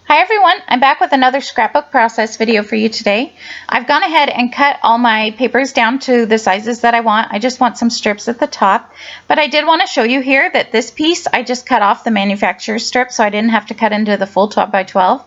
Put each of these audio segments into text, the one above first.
Hi everyone, I'm back with another scrapbook process video for you today. I've gone ahead and cut all my papers down to the sizes that I want. I just want some strips at the top, but I did want to show you here that this piece I just cut off the manufacturer's strip so I didn't have to cut into the full 12 by 12.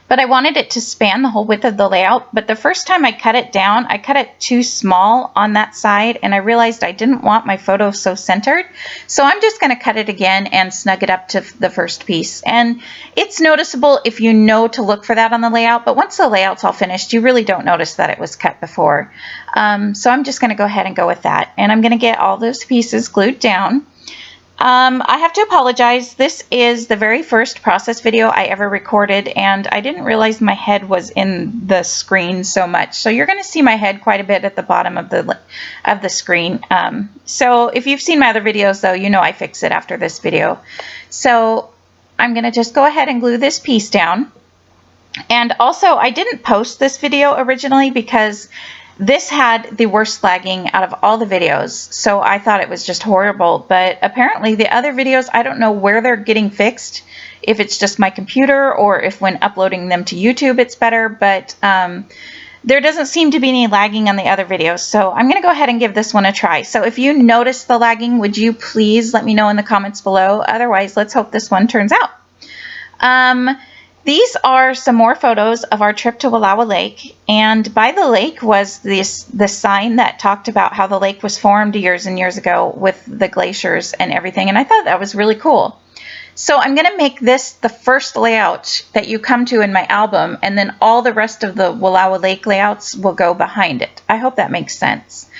But I wanted it to span the whole width of the layout. But the first time I cut it down, I cut it too small on that side, and I realized I didn't want my photo so centered. So I'm just going to cut it again and snug it up to the first piece. And it's noticeable if you know to look for that on the layout, but once the layout's all finished, you really don't notice that it was cut before. So I'm just going to go ahead and go with that. And I'm going to get all those pieces glued down. I have to apologize. This is the very first process video I ever recorded, and I didn't realize my head was in the screen so much. So you're going to see my head quite a bit at the bottom of the screen. So if you've seen my other videos, though, you know I fix it after this video. So I'm going to just go ahead and glue this piece down. And also, I didn't post this video originally because this had the worst lagging out of all the videos, so I thought it was just horrible. But apparently the other videos, I don't know where they're getting fixed, if it's just my computer or if when uploading them to YouTube it's better, but there doesn't seem to be any lagging on the other videos, so I'm going to go ahead and give this one a try. So if you notice the lagging, would you please let me know in the comments below? Otherwise, let's hope this one turns out. These are some more photos of our trip to Wallowa Lake, and by the lake was the sign that talked about how the lake was formed years and years ago with the glaciers and everything, and I thought that was really cool. So I'm going to make this the first layout that you come to in my album, and then all the rest of the Wallowa Lake layouts will go behind it. I hope that makes sense.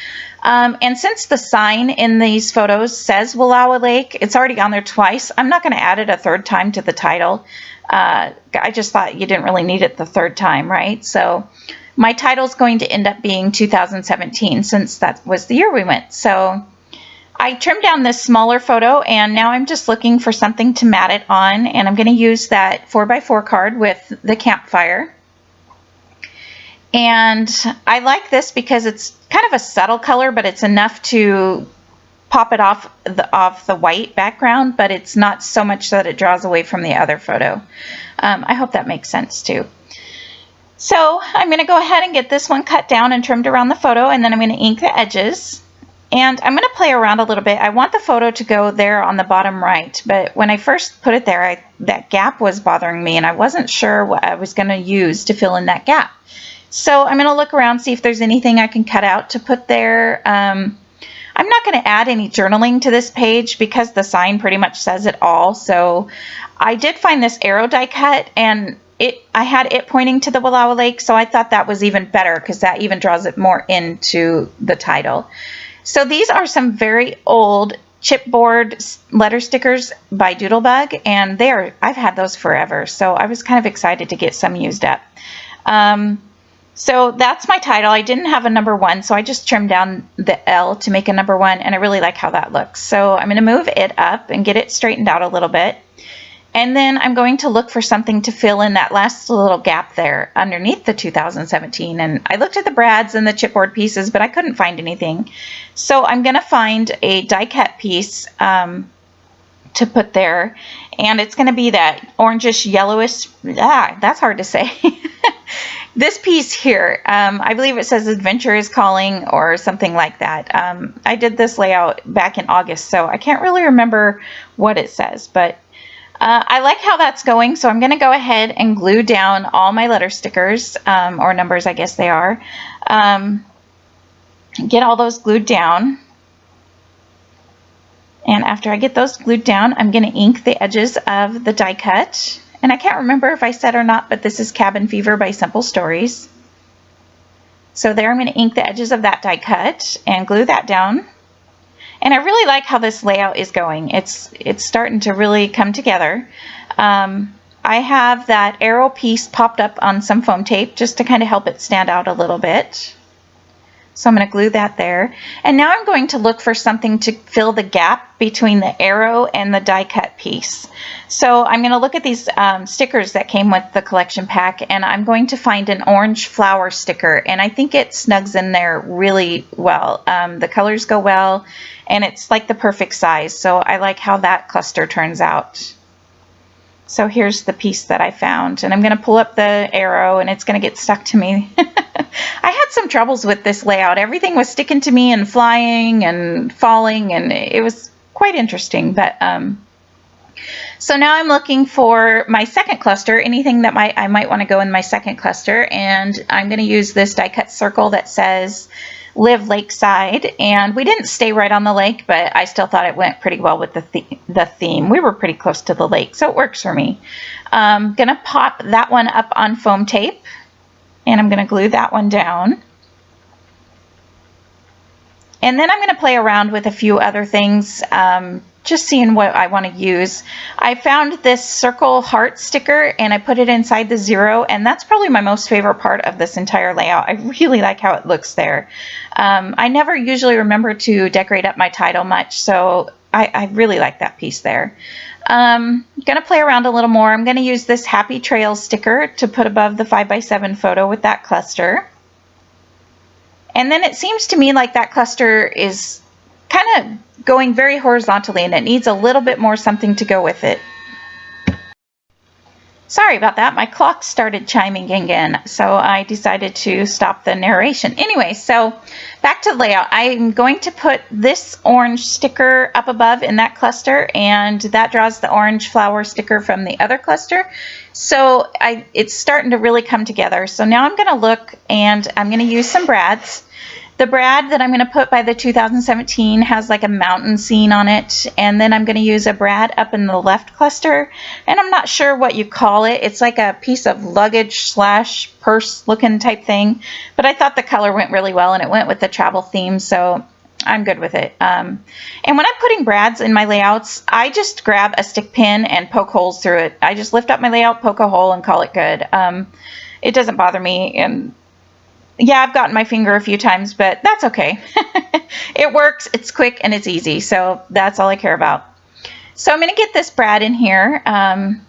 And since the sign in these photos says Wallowa Lake, it's already on there twice, I'm not going to add it a third time to the title. I just thought you didn't really need it the third time, right? So my title is going to end up being 2017 since that was the year we went. So I trimmed down this smaller photo, and now I'm just looking for something to mat it on, and I'm going to use that 4x4 card with the campfire. And I like this because it's kind of a subtle color, but it's enough to pop it off the white background, but it's not so much that it draws away from the other photo. I hope that makes sense too. So I'm going to go ahead and get this one cut down and trimmed around the photo, and then I'm going to ink the edges. And I'm going to play around a little bit. I want the photo to go there on the bottom right, but when I first put it there, that gap was bothering me, and I wasn't sure what I was going to use to fill in that gap. So I'm going to look around, see if there's anything I can cut out to put there. I'm not going to add any journaling to this page because the sign pretty much says it all. So I did find this arrow die cut, and I had it pointing to the Wallowa Lake, so I thought that was even better because that even draws it more into the title. So these are some very old chipboard letter stickers by Doodlebug, and I've had those forever, so I was kind of excited to get some used up. So that's my title. I didn't have a number 1, so I just trimmed down the L to make a number 1, and I really like how that looks. So I'm going to move it up and get it straightened out a little bit. And then I'm going to look for something to fill in that last little gap there underneath the 2017. And I looked at the brads and the chipboard pieces, but I couldn't find anything. So I'm going to find a die cut piece to put there, and it's going to be that orangish yellowish, that's hard to say. This piece here, I believe it says Adventure is Calling or something like that. I did this layout back in August, so I can't really remember what it says, but I like how that's going, so I'm going to go ahead and glue down all my letter stickers, or numbers I guess they are. Get all those glued down. And after I get those glued down, I'm going to ink the edges of the die cut. And I can't remember if I said or not, but this is Cabin Fever by Simple Stories. So there I'm going to ink the edges of that die cut and glue that down. And I really like how this layout is going. It's starting to really come together. I have that arrow piece popped up on some foam tape just to kind of help it stand out a little bit. So I'm going to glue that there. And now I'm going to look for something to fill the gap between the arrow and the die cut piece. So I'm going to look at these stickers that came with the collection pack, and I'm going to find an orange flower sticker, and I think it snugs in there really well. The colors go well, and it's like the perfect size, so I like how that cluster turns out. So here's the piece that I found, and I'm going to pull up the arrow and it's going to get stuck to me. I had some troubles with this layout. Everything was sticking to me and flying and falling, and it was quite interesting. But so now I'm looking for my second cluster, anything that I might want to go in my second cluster, and I'm going to use this die cut circle that says live lakeside, and we didn't stay right on the lake, but I still thought it went pretty well with the theme. We were pretty close to the lake, so it works for me. I'm gonna pop that one up on foam tape, and I'm gonna glue that one down. And then I'm gonna play around with a few other things, just seeing what I want to use. I found this circle heart sticker and I put it inside the 0, and that's probably my most favorite part of this entire layout. I really like how it looks there. I never usually remember to decorate up my title much, so I really like that piece there. I'm going to play around a little more. I'm going to use this Happy Trails sticker to put above the 5x7 photo with that cluster. And then it seems to me like that cluster is kind of going very horizontally, and it needs a little bit more something to go with it. Sorry about that, my clock started chiming again, so I decided to stop the narration. Anyway, so back to the layout. I'm going to put this orange sticker up above in that cluster, and that draws the orange flower sticker from the other cluster. So it's starting to really come together. So now I'm going to look, and I'm going to use some brads. The brad that I'm going to put by the 2017 has like a mountain scene on it, and then I'm going to use a brad up in the left cluster, and I'm not sure what you call it. It's like a piece of luggage / purse looking type thing, but I thought the color went really well and it went with the travel theme, so I'm good with it. And when I'm putting brads in my layouts, I just grab a stick pin and poke holes through it. I just lift up my layout, poke a hole, and call it good. It doesn't bother me, and yeah, I've gotten my finger a few times, but that's okay. It works, it's quick, and it's easy, so that's all I care about. So I'm going to get this brad in here. I'm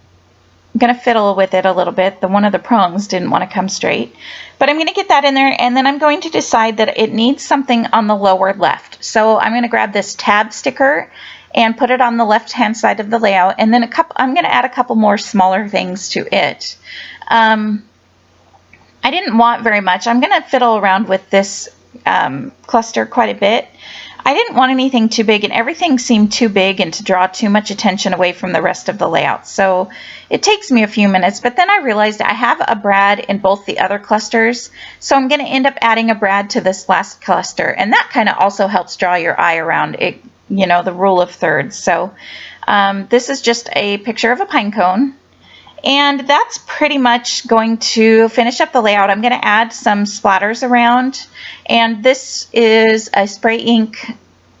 going to fiddle with it a little bit. One of the prongs didn't want to come straight, but I'm going to get that in there, and then I'm going to decide that it needs something on the lower left. So I'm going to grab this tab sticker and put it on the left-hand side of the layout, and then I'm going to add a couple more smaller things to it. I didn't want very much. I'm going to fiddle around with this cluster quite a bit. I didn't want anything too big, and everything seemed too big and to draw too much attention away from the rest of the layout. So it takes me a few minutes, but then I realized I have a brad in both the other clusters, so I'm going to end up adding a brad to this last cluster, and that kind of also helps draw your eye around it, you know, the rule of thirds. So this is just a picture of a pine cone. And that's pretty much going to finish up the layout. I'm going to add some splatters around, and this is a spray ink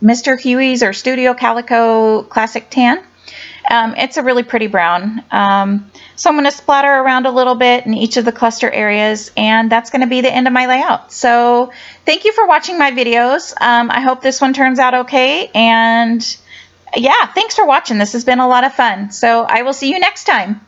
Mr. Huey's or Studio Calico Classic Tan. It's a really pretty brown. So I'm going to splatter around a little bit in each of the cluster areas, and that's going to be the end of my layout. So thank you for watching my videos. I hope this one turns out okay, and yeah, thanks for watching. This has been a lot of fun. So I will see you next time.